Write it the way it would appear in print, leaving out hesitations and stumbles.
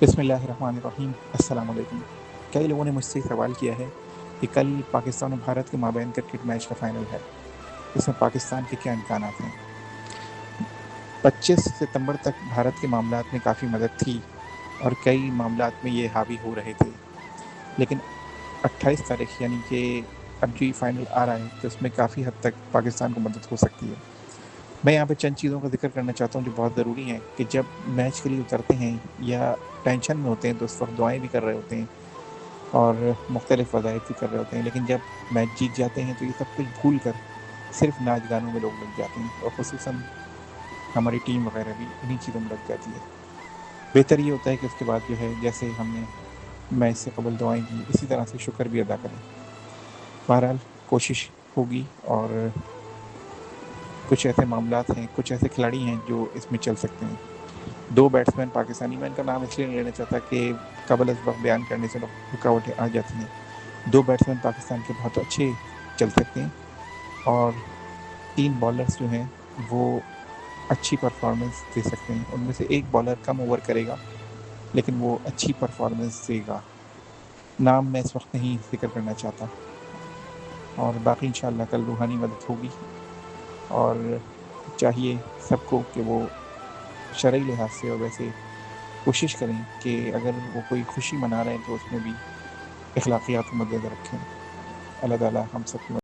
बिस्मिल्लाहिर्रहमानिर्रहीम। अस्सलाम वालेकुम। कई लोगों ने मुझसे सवाल किया है कि कल पाकिस्तान और भारत के माबैन क्रिकेट मैच का फाइनल है, इसमें पाकिस्तान के क्या इम्कान हैं। 25 सितंबर तक भारत के मामलात में काफ़ी मदद थी और कई मामलात में ये हावी हो रहे थे, लेकिन 28 तारीख यानी कि अब जो फाइनल आ रहा है तो उसमें काफ़ी हद तक पाकिस्तान को मदद हो सकती है। मैं यहाँ पे चंद चीज़ों का जिक्र करना चाहता हूँ जो बहुत ज़रूरी हैं कि जब मैच के लिए उतरते हैं या टेंशन में होते हैं तो उस वक्त दुआएं भी कर रहे होते हैं और मुख्तलिफ़ वज़ाइफ भी कर रहे होते हैं, लेकिन जब मैच जीत जाते हैं तो ये सब कुछ भूल कर सिर्फ नाच गानों में लोग लग जाते हैं और ख़ुसूसन हमारी टीम वगैरह भी इन्हीं चीज़ों में लग जाती है। बेहतर ये होता है कि उसके बाद जो है जैसे हमने मैच से कबल दुआएं की इसी तरह से शुक्र भी अदा करें। बहरहाल कोशिश होगी और कुछ ऐसे मामलात हैं, कुछ ऐसे खिलाड़ी हैं जो इसमें चल सकते हैं। 2 बैट्समैन पाकिस्तानी, मैं इनका नाम इसलिए नहीं लेना चाहता कि कबल अज़ वक्त बयान करने से रुकावटें आ जाती हैं। 2 बैट्समैन पाकिस्तान के बहुत अच्छे चल सकते हैं और 3 बॉलर्स जो हैं वो अच्छी परफॉर्मेंस दे सकते हैं। उनमें से एक बॉलर कम ओवर करेगा लेकिन वो अच्छी परफॉर्मेंस देगा। नाम मैं इस वक्त नहीं जिक्र करना चाहता और बाकी इंशाअल्लाह कल रूहानी मदद होगी और चाहिए सबको कि वो शरई लिहाज से और वैसे कोशिश करें कि अगर वो कोई खुशी मना रहे हैं तो उसमें भी अखलाकियात को मद्देनज़र रखें। अल्लाह ताला हम सब की